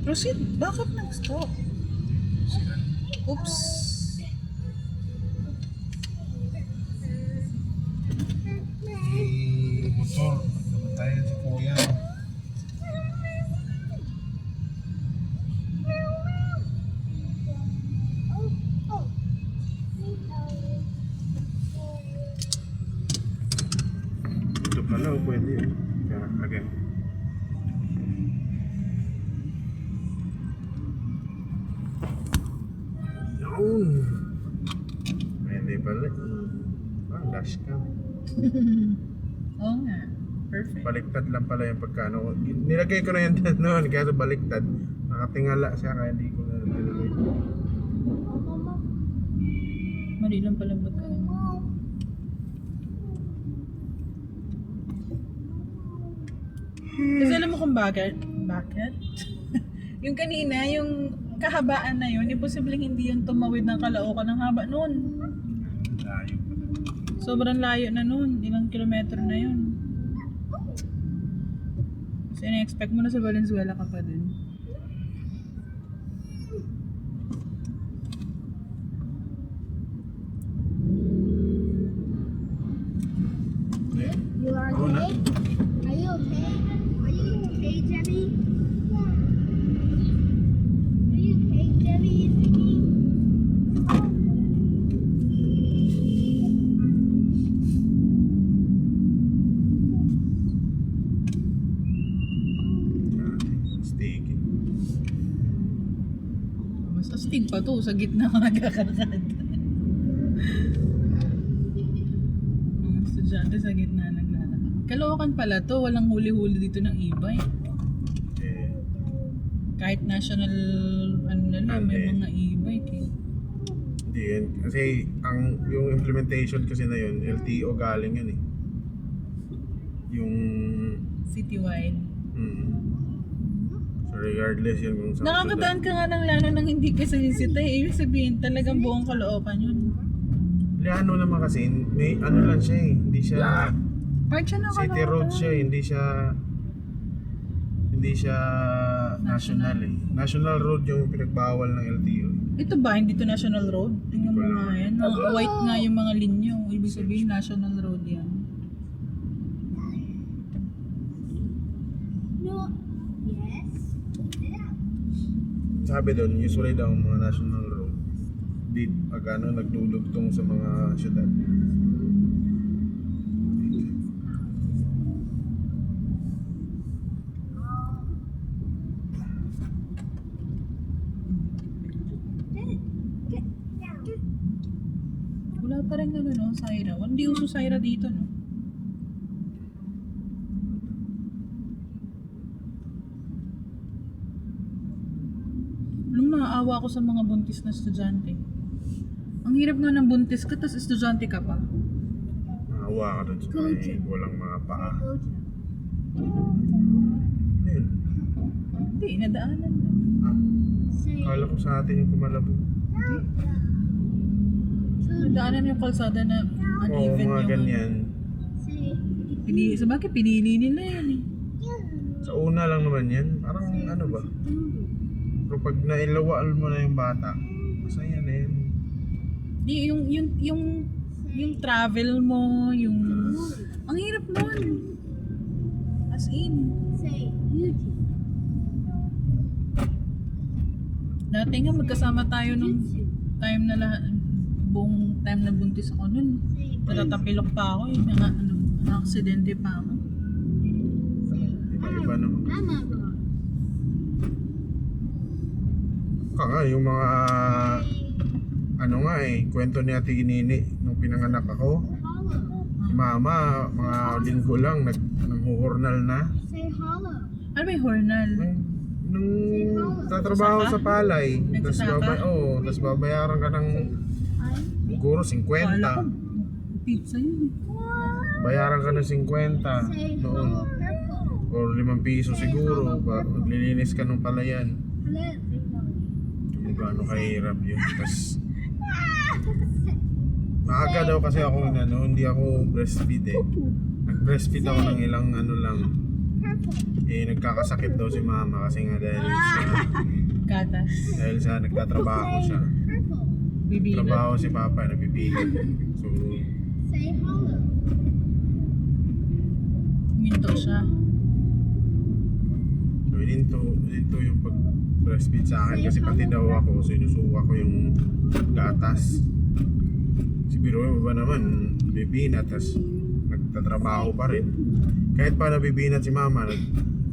Proceed. Bakit nag-stop? Oops. Motor. Tayo si Kuya. Ito pala, pwede yun. Kaya lagay mo. Yun. Pwede pala. Dash cam. Oo nga. Perfect. Baliktad lang pala yung pagkano. Nilagay ko na yan noon, kaya baliktad. Nakatingala siya, kaya hindi ko na nilagay. Mali lang pala ba tayo? Kasi alam mo kung bakit? Bakit? Yung kanina, yung kahabaan na yun, imposibleng hindi yung tumawid ng Caloocan ng haba noon. Layo pala. Sobrang layo na noon. Ilang kilometro na yun. So, ina-expect mo na sa Valenzuela ka pa din. You are okay? Are you okay? Are you okay, Jenny? Are you okay, Jenny? Sticky. Mas astig pa to. Sa gitna ka nagkakalakad. Mga estudyante sa gitna naglalakad. Caloocan pala to. Walang huli-huli dito ng e-bike. Eh, Kahit national ano na lang, may Ano eh. mga e-bike eh. hindi yan. Kasi yung implementation kasi na yun, LTO galing yan eh. Yung Citywide. so regardless yun kung saan Nakakadaan ka nga ng lano nang hindi ka sinisita eh. Ibig sabihin talagang buong Caloocan yun. Liano naman kasi, may ano lang siya eh. Hindi siya Part siya ng city Caloocan. road siya eh. Hindi siya national eh. National road yung pinagbawal ng LTO. Ito ba? Hindi to national road? Tingnan mo nga yan. Mga white nga yung mga linyo. Ibig sabihin national road yan. No. Yes. Sabi doon, usually daw ang mga national road pag nagdudugtong sa mga syudad. Wala pa rin ano no, Syra. Hindi uso Syra dito no. Alam mo, naaawa ako sa mga buntis na estudyante. Ang hirap nga ng buntis ka, tapos estudyante ka pa. Naawa ka doon sa may walang mga paa. Ayun. Hindi, nadaanan lang. Say, Kala ko sa atin yung kumalabo. Nadaanan yung kalsada na Oo, uneven mga yung ganyan. say, Sa bakit pinili nila yan eh. Sa una lang naman yan. Parang ano ba? Pero pag nailawal mo na yung bata, masaya na yan. Di, yung travel mo, yung... Ang hirap nun. As in. say, YouTube. Dati nga magkasama tayo nung time na lahat, buong time na buntis ako nun. Natatapilok pa ako eh, na-aksidente pa ako. Iba-iba naman. Mama wrong. Nga, yung mga ano nga eh, kwento ni Ate Inini nung pinanganak ako. Hollow. Si Mama, mga linggo lang, nanghuhurnal na. Say hollow. Ano ba yung hornal? Nung tatrabaho sa palay, tapos Nagsasaka? babayaran ka ng siguro 50. Kala ko, pizza yun eh. Bayaran ka ng 50 Say noon. hollow purple. Or 5 piso siguro, maglilinis ka ng palayan. Hello. Kung gaano kahirap yun. Tapos maaga daw kasi ako hindi ako breastfeed eh. Nag-breastfeed ako ng ilang ano lang, Nagkakasakit daw si mama kasi nga Gatas. dahil sa nagtatrabaho siya. Purple. Bibira. Trabaho si papa, nabibigil. So, Say hollow. Minto siya. ininto yung pag-breastfeed sa akin kasi pati daw ako, sinusuka ko yung gatas. Siguro ba naman, bibinat, tas nagtatrabaho pa rin. Kahit pa nabibinat si mama,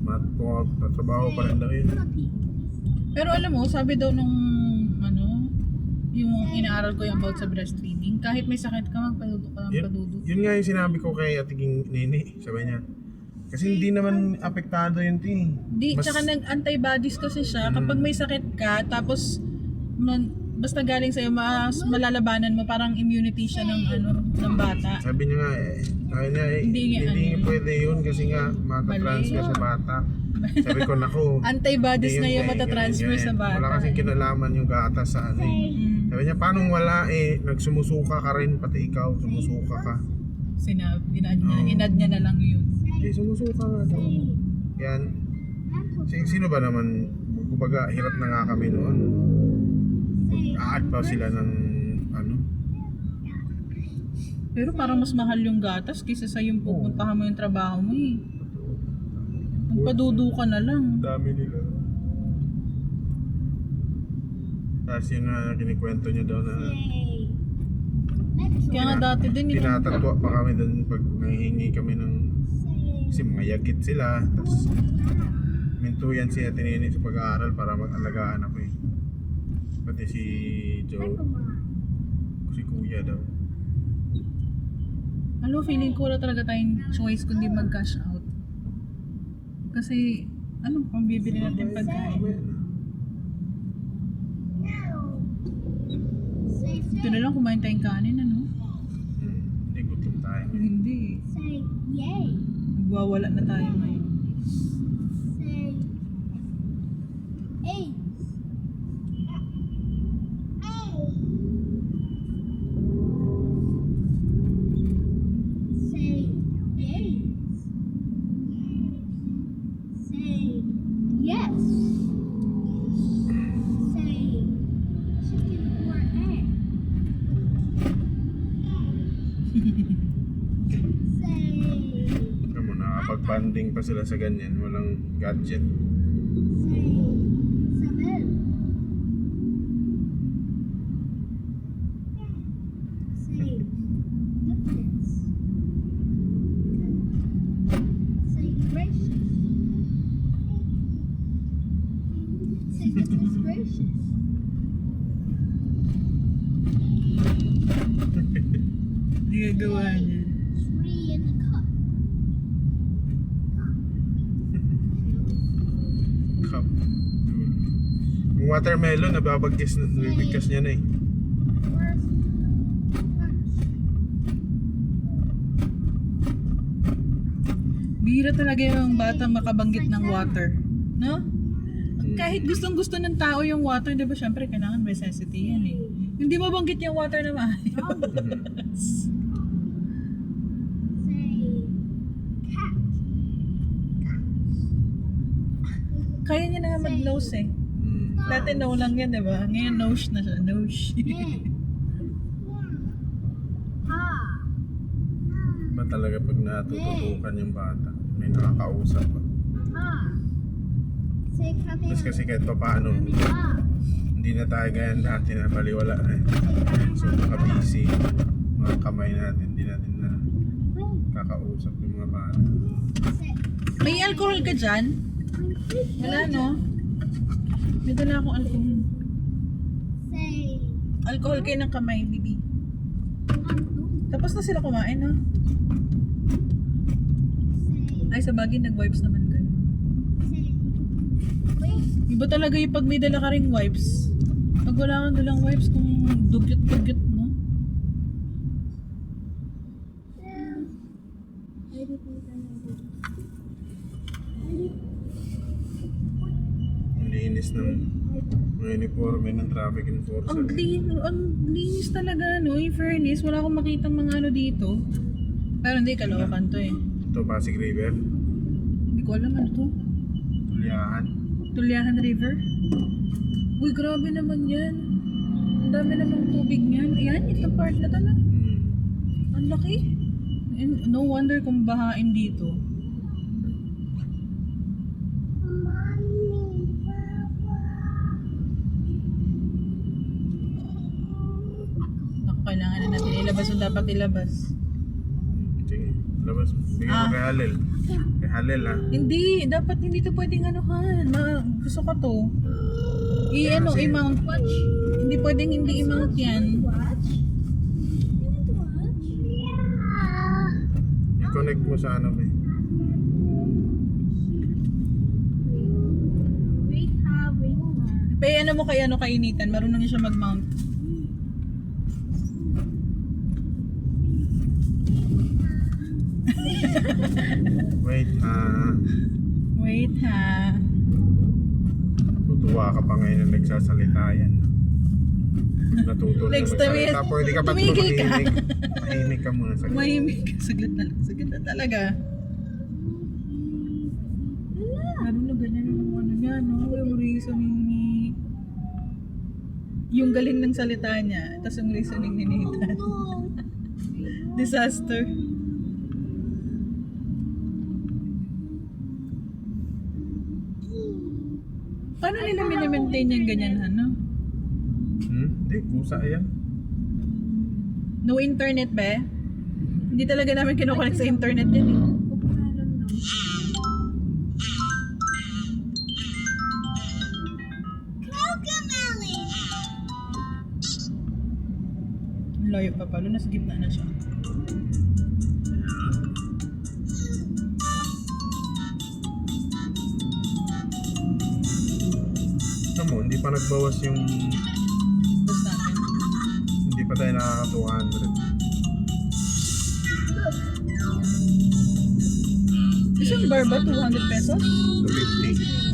nagtatrabaho pa rin daw yun. Pero alam mo, sabi daw nung ano, yung inaaral ko yung about sa breastfeeding, kahit may sakit ka, magpadudo ka ng padudo. Yun nga yung sinabi ko kay ating nini, sabi niya. Kasi hindi naman apektado yun, ti. Di, tsaka nag-antibodies kasi siya. Kapag may sakit ka, tapos basta galing sa'yo, mas malalabanan mo, parang immunity siya ng ng bata. Sabi niya nga Hindi nga pwede yun kasi nga matatransfer sa bata. Sabi ko, naku. Antibodies na yung Hindi matatransfer sa bata. Wala kasing kinalaman yung gatas sa ano eh. Sabi niya, paano wala nagsumusuka ka rin, pati ikaw, sumusuka ka. Inad niya na lang yun. Hindi, sumusuka nga daw. Yan. Sino ba naman, kumbaga, hirap na nga kami noon. Mag-a-add pa sila ng ano. Pero parang mas mahal yung gatas kaysa sa yung pupuntahan mo yung trabaho mo eh. Magpadudo ka na lang. Dami nila. Tapos yun na kinikwento niya daw na Kaya nga dati din tinatatwa pa kami doon pag nanghihingi kami ng kasi mga yagit sila. Tapos mintuyan si Ate Nini sa pag-aaral para mag-alagaan ako eh. Pati si Joe, si Kuya daw. Alam mo, feeling ko wala talaga tayong choice kundi mag-cash out. Kasi, ano pang bibili natin pagkain? Ito na lang kumain tayong kanin, ano? Hindi gutom tayo. Hindi. Say yay. Nagwawala na tayo ngayon. Say eight. Say yay. Say yes. Say chicken or egg. Say Alam mo, nakapag-banding pa sila sa ganyan. Walang gadget. say seven. Say goodness. Say gracious. Say goodness gracious. Hindi gagawa niya. Three in the cup. Cup. Yung watermelon, nabibigkas niya na eh. First. Bihira talaga yung bata makabanggit ng water. No? Kahit gustong gusto ng tao yung water, di ba syempre kailangan necessity yan eh. Hindi mabanggit yung water na maayos. Say cat. Kaya niya na nga mag-nose eh. Dati no lang yan, di ba? Ngayon nose na siya. Nose. Ha. Ba talaga pag natututukan yung bata, may nakakausap pa. Ha. Say kami. Tapos kasi kahit pa paano, Ha. hindi na tayo ganyan dati na baliwala na eh. So naka-busy, mga kamay natin, hindi natin na kakausap yung mga bata. Say. May alcohol ka dyan? Wala no? May dala akong alcohol. Say. Alcohol kayo ng kamay, bibi. Tapos na sila kumain, no? Say. Ay, sa bagay, nag-wipes naman kayo. Say. Wait. Iba talaga yung pag may dala ka ring wipes. Pag wala kang dalang wipes, kung dugyot-dugyot, no? Ang linis ng uniforme ng traffic enforcer. Ang linis talaga, no? In fairness, wala akong makitang mga ano dito. Pero hindi, Caloocan to eh. Ito, Pasig River. Hindi ko alam ano to. Tulyahan. Tulyahan River. Uy, grabe naman yan. Ang dami namang tubig niyan. Ayan, itong part na to na. Ang laki. And no wonder kung bahain dito. Ako, kailangan na natin ilabas yung dapat ilabas. Sige, labas. Bigyan mo kay Halil. Kay Halil ha. Hindi, dapat hindi to pwedeng anuhan. Gusto ko to. Kasi- I-mount. Hindi pwedeng hindi i-mount yan. Watch? You want to watch? Yeah. I-connect mo sa ano eh. Wait ha. Ano mo kay kainitan, marunong siya mag-mount. Wait Wait ha. tutuwa ka pa ngayon na nagsasalita yan. Natuto na Next time magsalita. is- Pwede ka ba't tumigil ka. mahimik? Mahimik ka muna sa Mahimik ka. Saglit na lang. Saglit na talaga. Ano na ganyan yung ano niya, no? Yung reasoning ni... Yung galing ng salita niya, tapos yung reasoning ni Nathan. Disaster. Paano nila minimaintain yung ganyan, ano? Hindi, kusa yan. No internet ba? Hindi talaga namin kinoconnect sa internet yan eh. Ang layo pa pala, nasa gitna na siya. Alam mo, hindi pa nagbawas yung... Bus natin. Hindi pa tayo nakaka 200. Isang bar ba? 200 pesos? 250.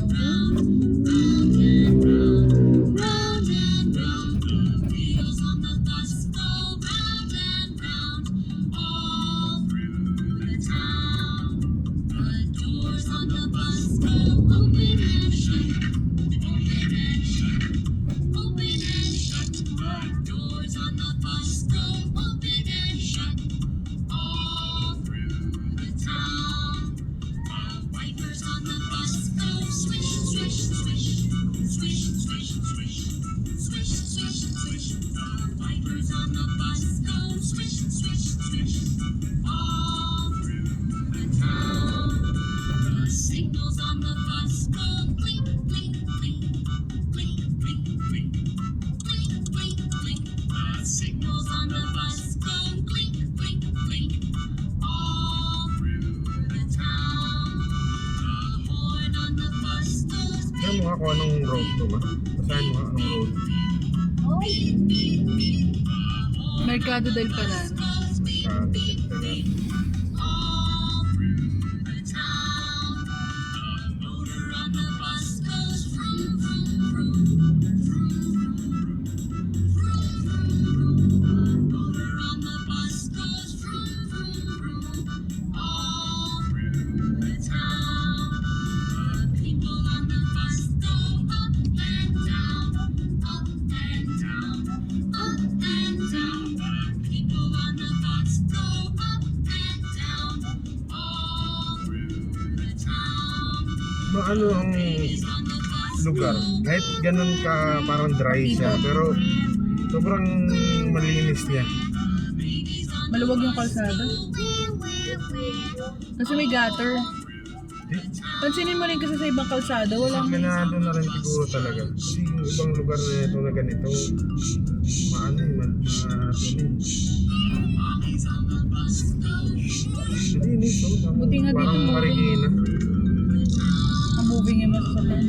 Alam mo nga kung anong road to ba? Basahin mo nga anong road. Mercado del Palan. Ano ang lugar? Kahit ganun ka parang dry siya, pero sobrang malinis niya. Maluwag yung kalsada. Kasi may gutter. Pansinin mo rin kasi sa ibang kalsada, walang... Ganado na rin siguro talaga. Kasi yung ibang lugar na ito na ganito, malinis, oh. Buti nga dito Parang mo. Marikina. Ang moving yung masasakyan.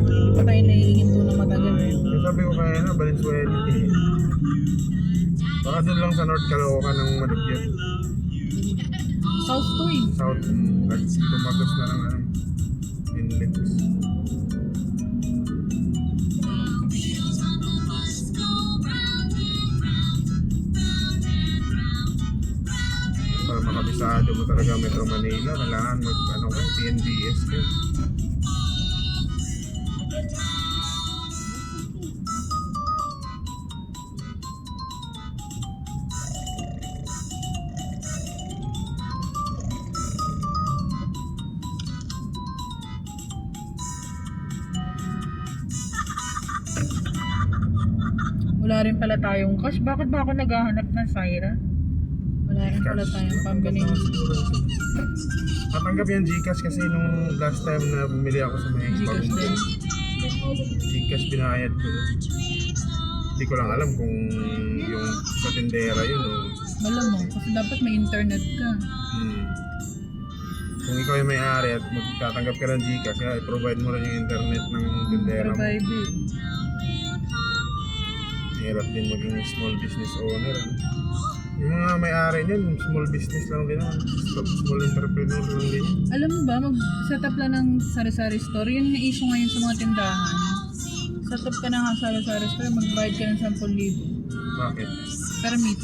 Hindi pa tayo naihinto na matagal eh. Yung sabi ko kaya na, Valenzuela eh. Baka doon lang sa North Caloocan ng madugyot. South to eh. South, at tumagos na ng ano, inlet. Para makabis kabisado mo talaga Metro Manila, kailangan ano ka, TNDS ka. Wala rin pala tayong cash. Bakit ba ako naghahanap ng Syra? Wala rin pala tayong pambiling. Tatanggap yung Gcash kasi nung last time na bumili ako sa may Gcash din. Gcash binayad ko. Hindi ko lang alam kung yung sa tindera yun o Malamang. Kasi dapat may internet ka. kung ikaw yung may-ari at magtatanggap ka ng Gcash, kaya i-provide mo rin yung internet ng tindera mo. Provided. Hirap din maging small business owner. Yung mga may-ari niyan, small business lang din naman. Small entrepreneur lang din. Alam mo ba, mag-set up lang ng sari-sari store. Yun yung issue ngayon sa mga tindahan. Set up ka ng sari-sari store, magbayad ka ng 10,000. Bakit? Permit.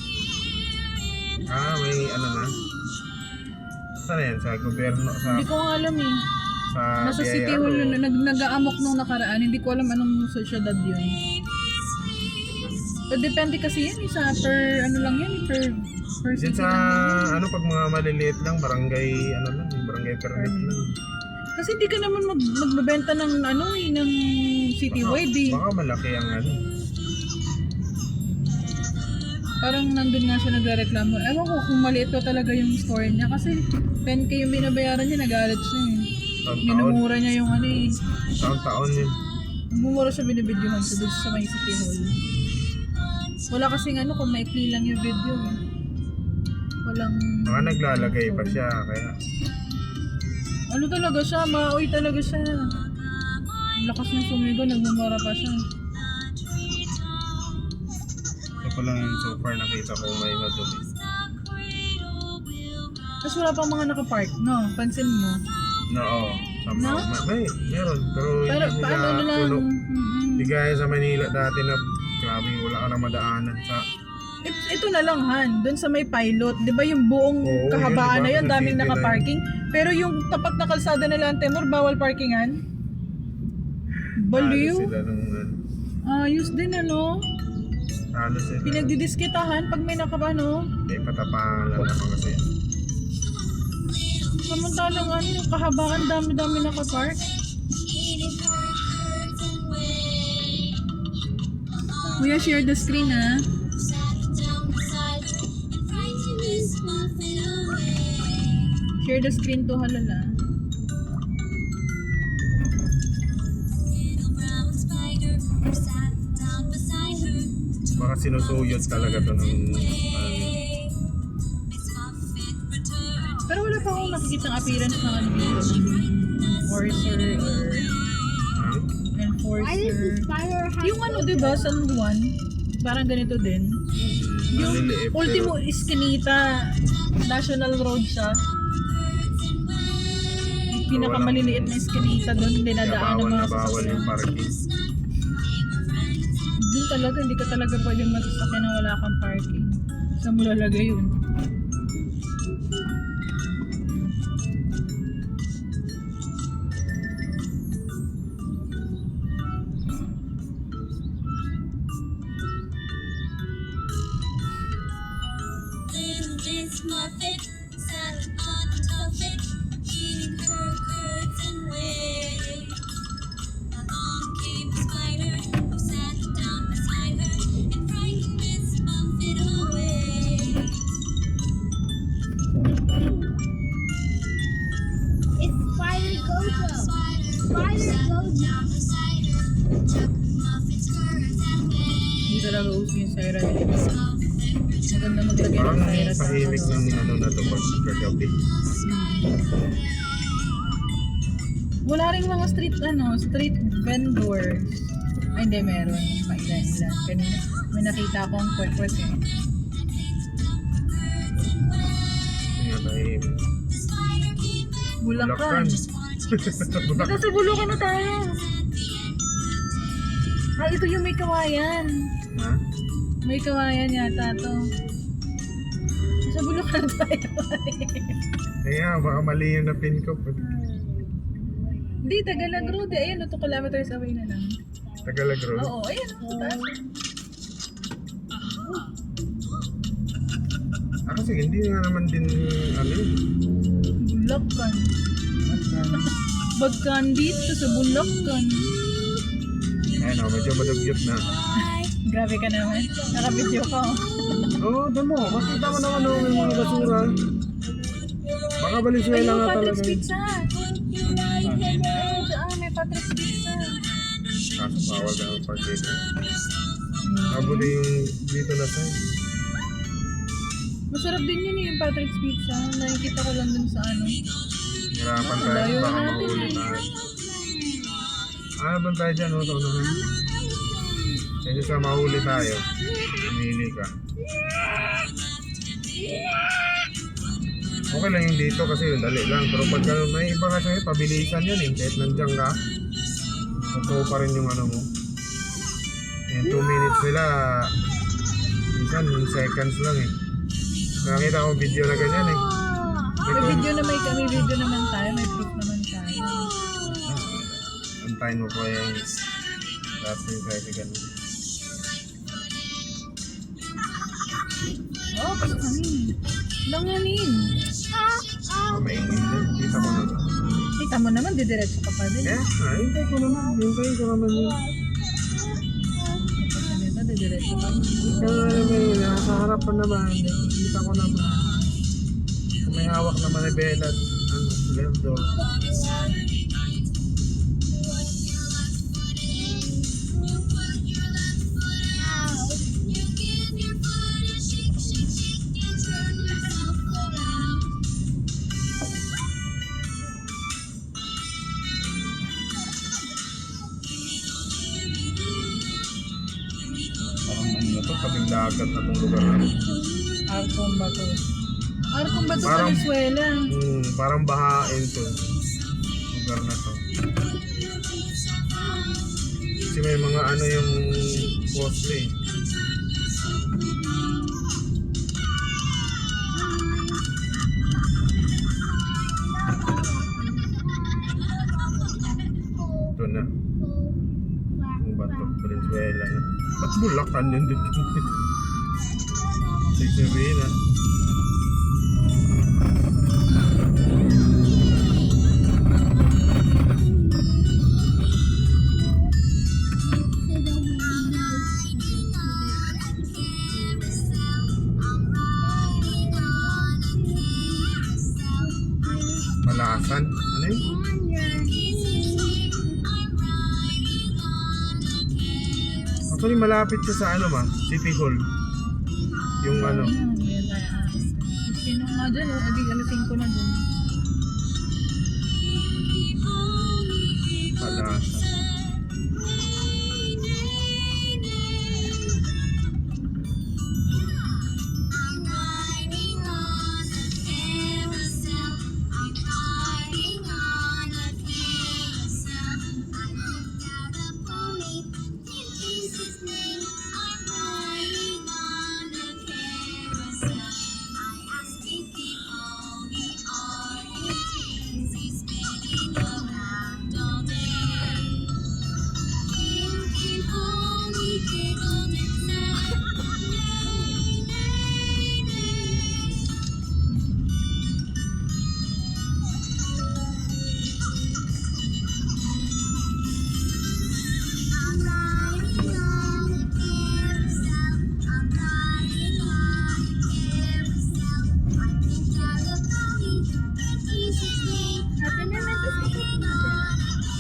May ano na? Saan yan? Sa gobyerno? Hindi ko nga alam eh. Sa Nasa BIR City Hall yun, nag-aamok nung nakaraan. Hindi ko alam anong sosyedad yun. But depende kasi yan eh, sa per, ano lang yan eh, per Diyan city sa, lang. ano, pag mga maliliit lang, barangay, ano lang, barangay permit lang. Kasi hindi ka naman magbebenta ng ano eh, ng citywide eh. Baka malaki ang ano. Parang nandun nga siya nagreklamo. Ewan ko kung maliit pa talaga yung store niya kasi 10k yung binabayaran niya, nagalit siya eh. Taon-taon. Minumura niya yung ano eh. Taon-taon yun. Bumura siya binibidyohan ko doon sa may City Hall. Wala kasing ano kung maikli lang yung video eh. Walang... Baka naglalagay pa siya, kaya... Ano talaga siya? Maoy talaga siya. Ang lakas ng sumigo, nagmumura pa siya. Ito pa lang yung so far nakita ko may madumi. Tapos wala pang mga nakapark, no? Pansin mo. Oo. No? Meron. Pero hindi Paano sila na lang? puno. Mm-mm. Hindi gaya sa Manila dati na grabe, wala ka na madaanan sa... Ito na lang Han, doon sa may pilot, 'di ba yung buong Oo, kahabaan yun, na diba? 'yon, Sa daming city na naka-parking. Pero yung tapat na kalsada nila ang Temor, bawal parkingan. Baliw. Sila nung Ayos din ano. talo sila. Pinagdidiskitahan pag may nakabano. May patapangan lang naman kasi. Samantalang ano, yung kahabaan, dami-dami naka-park. Kuya, share the screen ha. Share the screen to halala. Baka sinusuyod talaga to ng... Pero wala pa akong nakikita ang appearance ng ano dito. Enforcer or Why does the enforcer. spider have Yung ano, di ba, San Juan? Parang ganito din. Yung maliliit, Ultimo Eskinita, National Road siya. Yung pinakamaliliit na Eskinita doon, dinadaan ng mga bawal yung sasakyan. parking. Doon talaga, hindi ka talaga pwedeng masasakyan na wala kang parking. Saan mo lalagay yun? Muffet sat on top of it, eating her curds and whey. Along came a spider who sat down beside her and frightened Miss Muffet away. It's Spider Gojo. Spider Gojo. Beside her, took Muffet's curds and whey. Hindi talaga uso yung Syra dito. Maganda maglagay Parang ng Syra sa tahimik ng ano na to pag kagabi. Wala rin mga street vendors. Ay, hindi, meron. Pailan-ilan. Kanina, may nakita akong kwek-kwek eh. Kaya tahimik. Bulacan. Dito sa Bulacan na tayo. Ito yung may kawayan. Ha? May kawayan yata to. Sa Bulacan tayo. Kaya baka mali yung napin ko. Hindi, Tagalog Road. Ayan, 2 kilometers away na lang. Tagalog Road. Oo, ayan. Sa taas. Kasi hindi nga naman din ano yun. Bulacan. Bagkan dito sa Bulacan. Ayun o, medyo madugyot na. Grabe ka naman. Nakabidyo ka. Oo, damo. Makita mo naman yung mga basura. Baka Valenzuela Ayun, nga Patrick's talaga. Pizza. Ayun, dyan. May Patrick's Pizza. Kaso bawal ka ng park dito. Mabuti yung dito na tayo. Masarap din yun yung Patrick's Pizza. Nakikita ko lang dun sa ano. Hirapan tayo, Layo baka natin mahuli eh. tayo. Ano ba tayo dyan? Ito naman. Kasi sa mahuli tayo, pumili ka. Okay lang yung dito kasi yun, dali lang. Pero pag may iba kasi, pabilisan yun eh. Kahit nandiyan ka, totoo pa rin yung ano mo. Yung 2 minutes nila, minsan seconds lang eh. Nakakita ko video na ganyan eh. May video na may video naman tayo. May proof naman tayo. Antayin mo pa yung last yung second. Oh, kasamin. Langanin. Maingin din. Kita ko na. Kita mo naman, didiretso ka pa din. Hintay ko naman. Hintayin ko naman yun. Kasi nito, didiretso ka. Kaya naman yun, nasa harapan naman. Kita ko naman. Kung may hawak naman ni Bella at Lerdo. Parang ano to, kaming dagat na itong lugar na. Arcon ba to? Arcon ba to Parang- Valenzuela? Parang bahain to. Lugar na to. Kasi may mga ano yung poste eh. Ito na. Yung bato, Valenzuela na. Ba't Bulacan yun din? Sabihin na. Malasan? Ano yun? Actually, malapit siya sa ano ma? City Hall. Yung ano. Ayan tayo. 15 na nga dyan. Adi, alasin ko na dun. Malasan.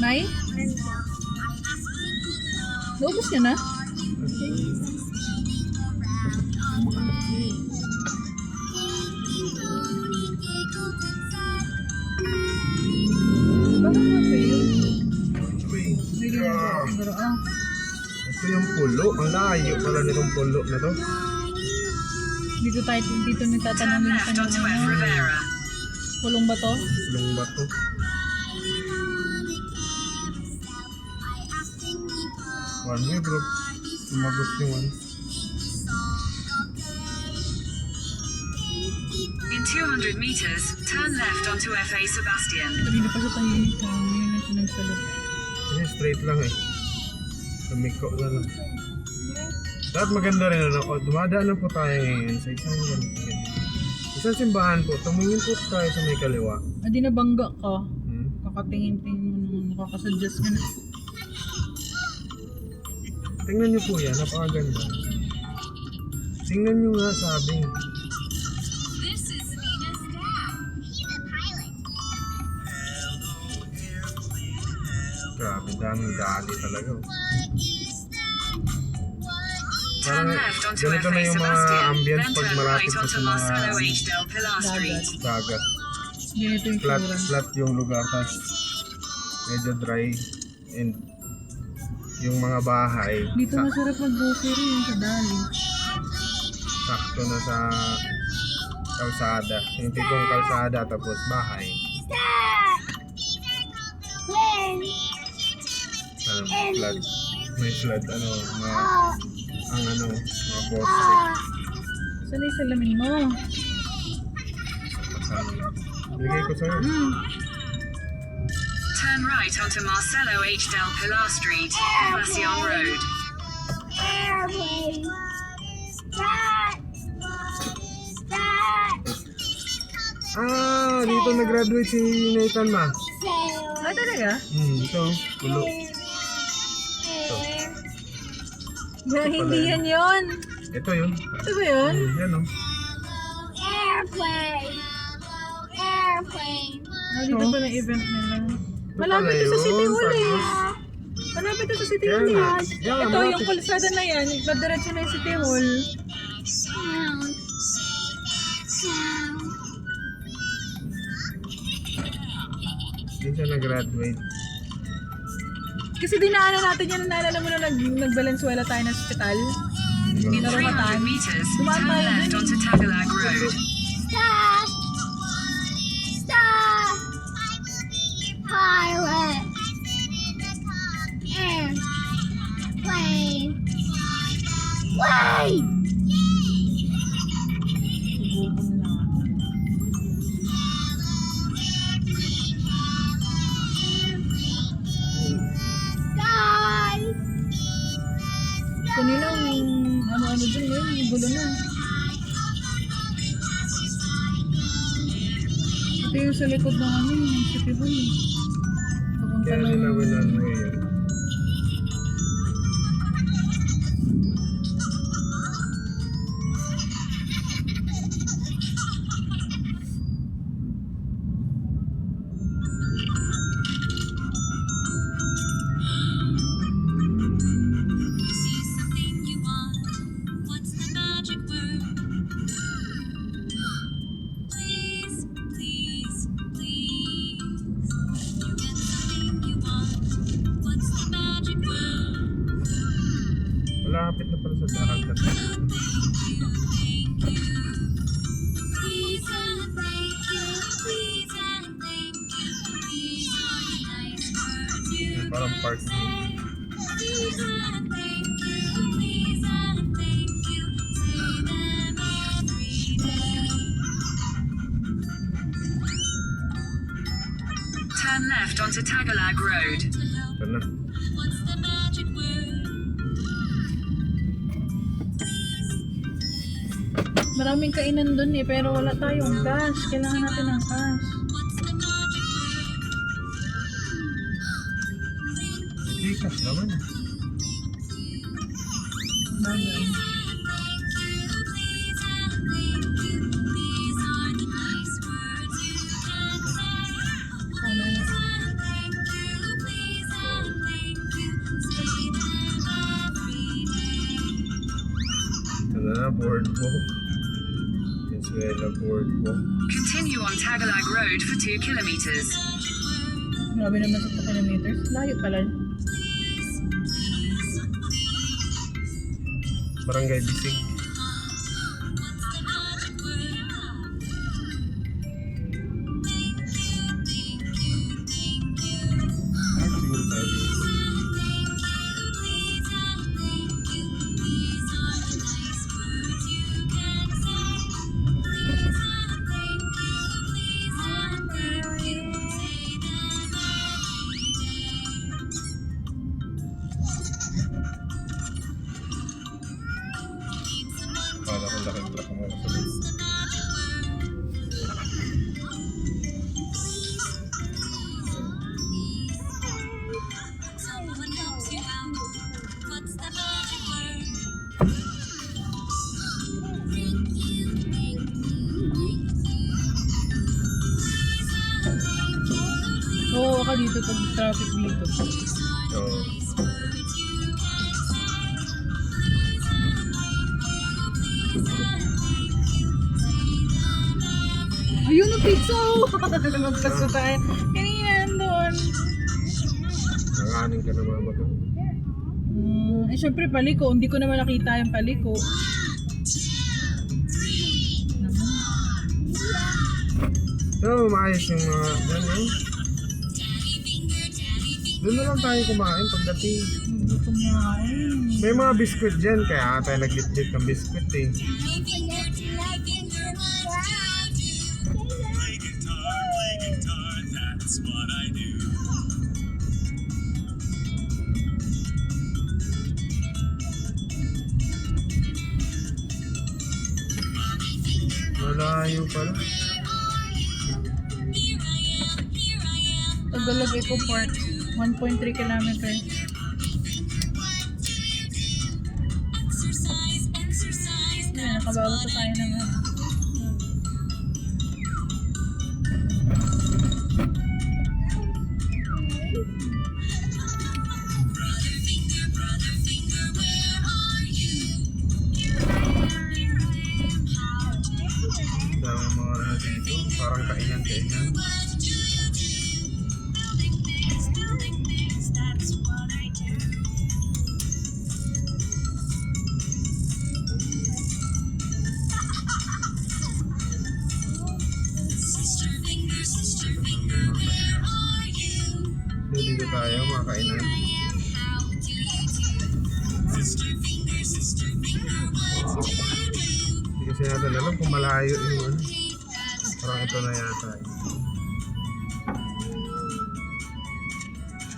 Nay? Naubos niya na? Bakit mo fail? May ginagawa siguro. Ah, Ito yung pulo. Ang layo pala nitong pulo na to. dito nitatanungin sa mga pulong ba to? Pulong ba to? One way bro. Sumagos yung one. In 200 meters, turn left onto F.A. Sebastian. Kanina pa siya tayo ikaw. Ngayon na siya nagsalit. Kasi straight lang eh. Lumiko na lang. Lahat maganda rin ano. O, dumadaan na po tayo ngayon sa isang ganito. Isang simbahan po. Tumingin po tayo sa may kaliwa. Di na bangga ka. Hmm? Kakatingin-tingin mo naman. Nakakasuggest ka na. Tingnan niyo po yan. Napakaganda. Tingnan niyo nga sabi. This is Nina's dad. He's a pilot. Grabe, daming dali talaga. oh. Turn Parang left onto ganito na F.A. yung mga Sebastian. ambience Then pag turn malapit right ka onto sa Marcelo mga H. Del Pilar Street. dagat. Ganito yung Flat, sura. flat yung lugar. Tapos medyo dry. And yung mga bahay. Dito masarap mag-grocery yung sa Dali. Sakto na sa kalsada. Yung tipong kalsada tapos bahay. Ano, flood. May flood, ano, mga poste. Saan yung salamin mo? Bigay ko sa'yo. Turn right onto Marcelo H. Del Pilar Street, Poblacion Road. Airplane. Stop. Stop. Dito nag-graduate si Nathan Ma. Sail. Ah, talaga? Ito, kulo. Hindi yan yun. Ito yun. Ito ba yun? Yan oh. Airplane. Airplane. Dito pa ng event nila. Malapit to sa City Hall eh. Malapit to sa City Hall eh. Yan, Ito yung kalsada na yan. Padiretso na yung City Hall. Sound. Sound. Hindi siya nag-graduate. Kasi dinaanan natin yan. Naalala mo na nag-Valenzuela tayo ng hospital. In Narumatan. 300 meters, Dumaan turn tayo left dun. onto Tagalog Road. Stop. Stop. Pilot. Airplane. Wait. Subukan na. Sky. Kanilang ano-ano dun yun. Yung gulo na. Ito yung sa likod ng ano yung City Hall eh. Papunta Kaya nila ng... winanway yun. You see something you want. What's the magic word? Please, please, please. You get something you want. What's the magic word? Malapit na pala sa dagat. Thank you. Please and thank you. Please and thank you. These are the nice words you Parang park can say. Please and thank you. Please and thank you. Say them every day. Turn left onto Tagalog Road. To help. Ito na. What's the magic word? Maraming kainan dun eh, pero wala tayong cash. Kailangan natin ng cash. What's the magic word? Tikas naman. Bagay. Ano na? Ito na, boardwalk. Venezuela boardwalk. Continue on Tagalog Road for 2 kilometers. Grabe naman sa 2 kilometers. Layo pala. Barangay Bisig. Siguro tayo dito. ka dito pag traffic dito. So, Ayun ang pizza! Lumagpas na tayo. Kanina andun. nanganin ka naman ba ito? Eh syempre paliko. Hindi ko naman nakita yung paliko. Pero maayos yung mga, ano? Doon na lang tayo kumain pagdating. Gutom na ako eh. May mga biskwit dyan, kaya tayo naglit-lit ng biskwit eh. Malayo pala. Tagalog Eco Park. 1.3 kilometers. Ayan, nakabago pa tayo ng ano. Dami mga ano dito, parang kainan-kainan. Dito tayo, mga kainan. Hindi kasi natin alam kung malayo yung ano. Parang ito na yata.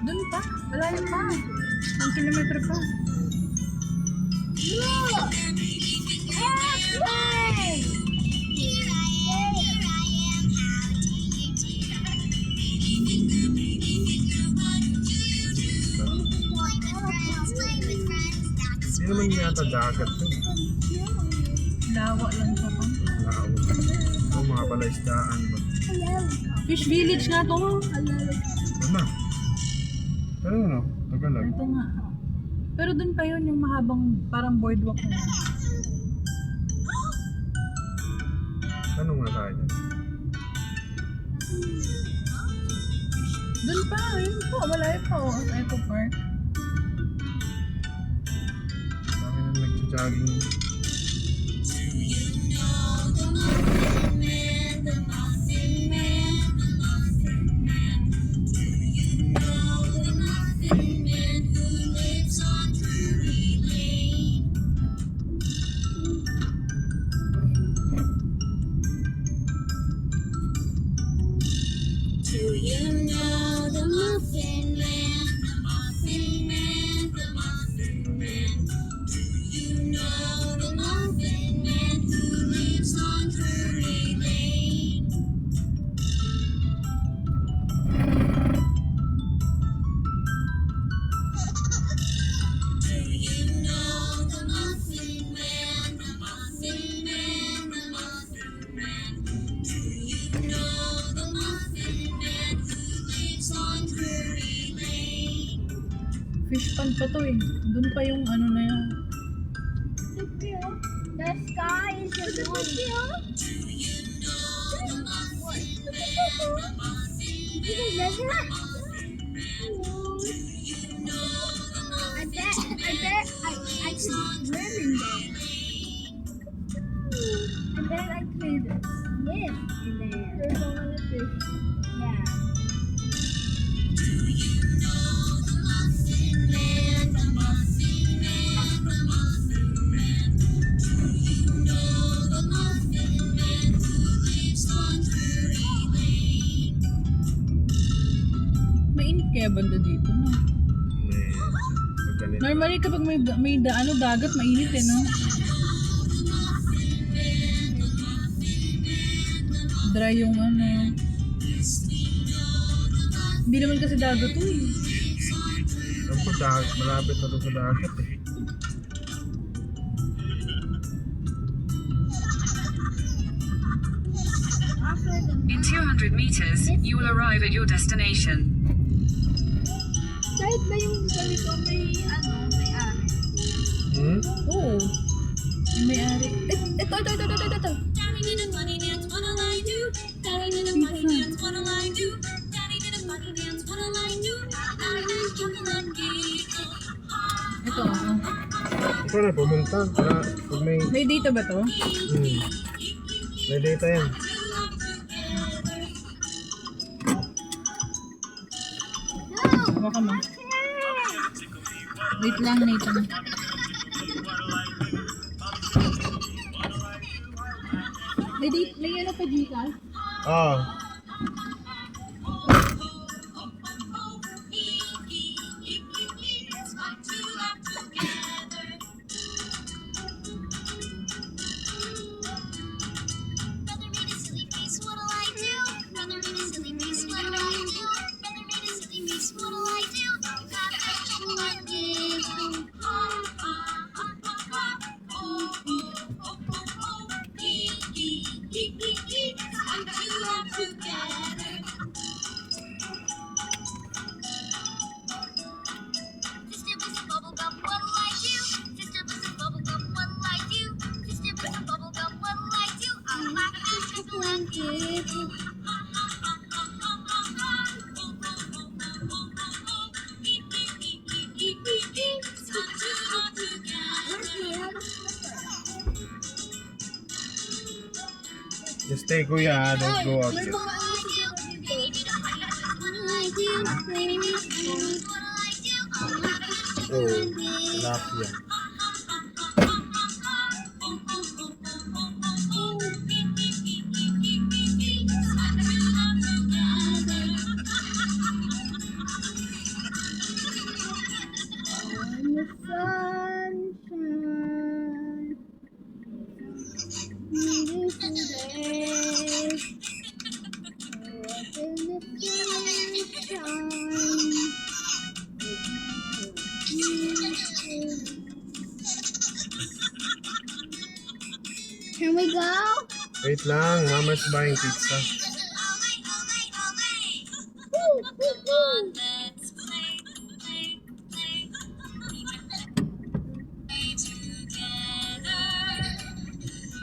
Doon pa. Malayo pa. 1 kilometer pa. Look! Airplane! Hindi naman yata dagat to. Lawa lang pa pa. Lao. O mga palaisdaan ba? Fish village nga to. Ito na. Pero ano, Tagalog. Ito nga. Pero doon pa yun yung mahabang parang boardwalk na. Ano nga tayo dyan? Doon pa. Yun po. Malayo pa. Eco Park. Dami na nag-jogging. Fish pond pa to eh. Doon pa yung ano na yan. The sky is the I could swim in there. I bet I could live in there. There's a lot of fish. Yeah. Mainit kaya banda dito, no? Ganito. Normally kapag may dagat, mainit eh, no? Dry yung ano. Hindi naman kasi dagat to eh. Alam ko, malapit na ito sa dagat eh. In 200 meters, you will arrive at your destination. Kahit ba yung ganito may ano, may ari? Hmm? Oo. Yung may-ari. Ito. Daddy did a funny dance, what'll I do? Daddy did a funny dance, what'll I do? Daddy did a funny dance, what'll I do? I chocolate cake. Ito. Ikaw na pumunta. Pag may... May data ba to? May data yan. Baka mo. Wait lang, Nathan. May ano pa, Gcash? Ah. Brother made a silly face, what'll I do? Brother made a silly face, what'll I do? Brother made a silly face, what'll I do? Chocolate cake. I'm too love together. Sister was a bubblegum, what'll I do? Sister was a bubblegum, what'll I do? Sister was a bubblegum, what'll I do? I'll laugh at chocolate cake. Just stay, kuya. Don't go out May yet. mga ano siguro dito. Oh, tilapia. In the sunshine. Beautiful day. Up in the sunshine. Can we go? Wait lang. Mama's buying pizza. Woo, woo, woo. Let's play, play, play. We can play together.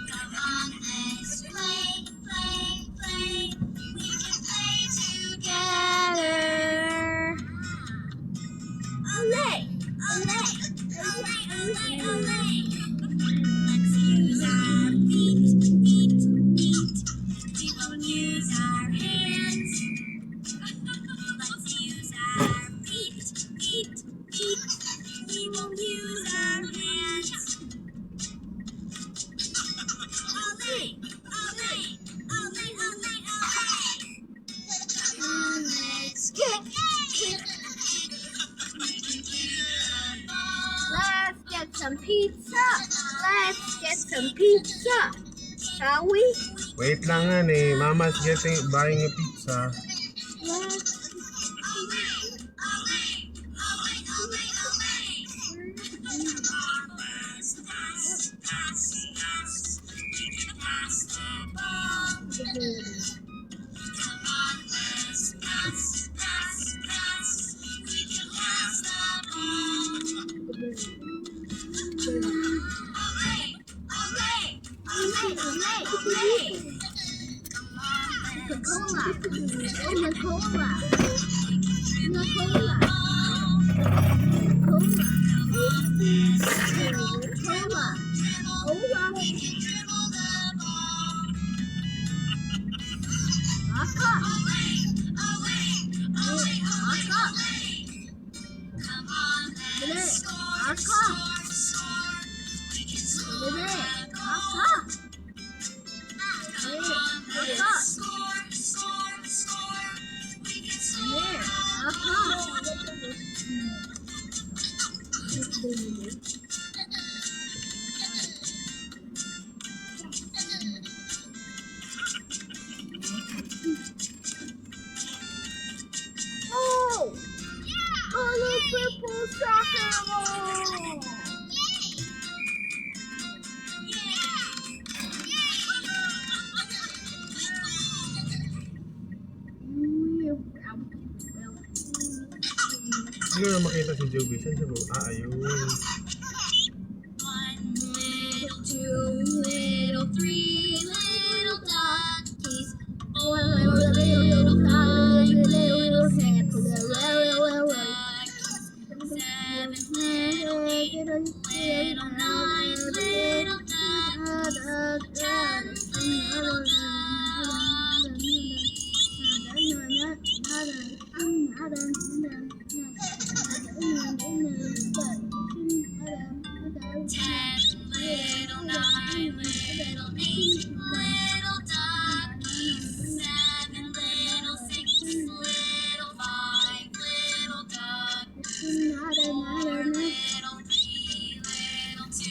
Come on, let's play, play, play. We can play together. Olay, olay, olay, olay, olay. Let's use our feet, feet, feet. We won't use our hands. Let's use our feet, feet, feet. We won't use our hands. Olay, olay, olay, olay, olay. Come on, let's kick, kick, kick. We can kick the ball. Let's get some pizza. Let's get some pizza. Shall we? Wait lang nga eh. Mama's buying a pizza. Let's. Coca-Cola. Coca-Cola. Coca-Cola. Cola. Aka. Aka. Bile. Aka. Bile. Aka. Hindi ko na makita si Joby. Saan siya po? Ayun. 1 little, 2 little, 3 little duckies, 4 little, 5 little, 6 little duckies, 7 little, 8 little, 9 little duckies, 10 little duckies. Ten little, 9 little, 8 little duckies, 7 little, 6 little, 5 little duckies, 4 little, 3 little, 2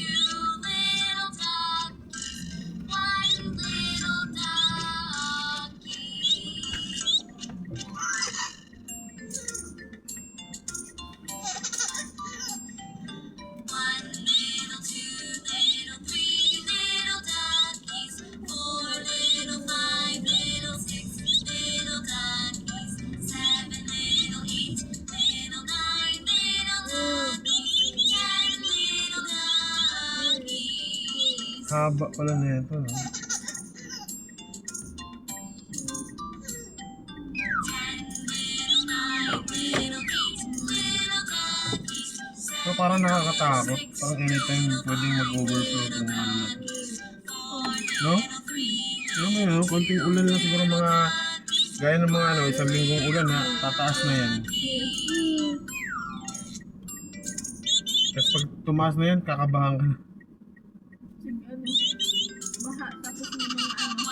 little duckies, 1 little ducky. 1 little, 2 little, 3 little duckies, 4 little, 5 little, 6 little duckies, 7 little, 8 little, 9 little duckies, 10 little duckies. Haba pala na ito, no? 10 little, 9 little, 8 little duckies, So, parang nakakatakot. Parang anytime pwedeng mag-overflow itong ano na to. No? Ano mo yun, konting ulan lang siguro mga gaya ng mga ano, isang linggong ulan ha, tataas na yan. Tapos pag tumaas na yan, kakabahan ka na. Baha, tapos may mga ano.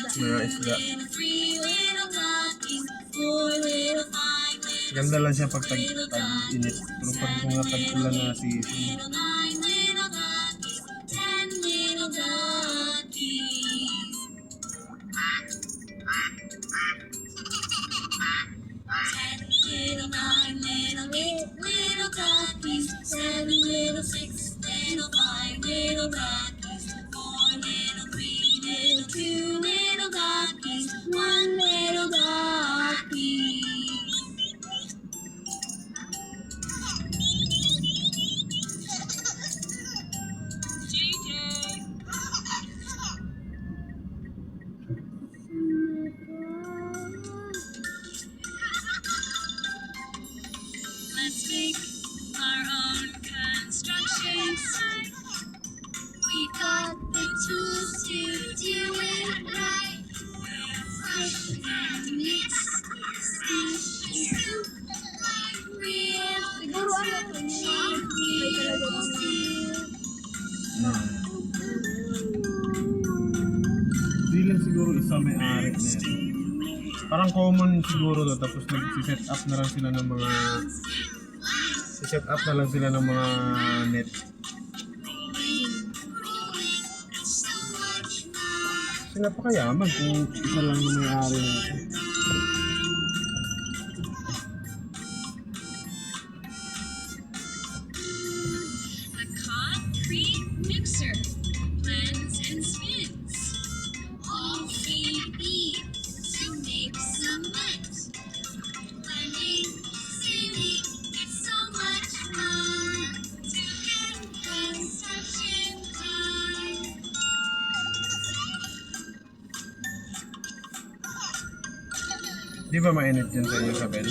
Mga isda. 3 little duckies, 4 little, 5 little, Ganda lang siya pag tag-init. Pero pag mga tag-ulan na season, 9 little duckies, 10 little duckies. 10 little, 9 little, 8 little duckies, 7 little, 6 little, 5 little duckies, 4 little, 3 little, 2 little duckies, 1 little ducky. Let's make our own construction site. We've got the tools to do it right. Crush and mix, smash, scoop, real Siguro ano to niya? May talaga mga di lang siguro isa may ari na yan. Parang common siguro to, tapos nag-set up na lang sila ng mga set up na lang sila ng mga net. Sila pa kayaman kung isa lang na may ari na ito. a concrete mixer, blends and spins. All feed beads to make cement. Blending, singing, it's so much fun to get construction done. Di ba mainit yan sa inyo, Isabel?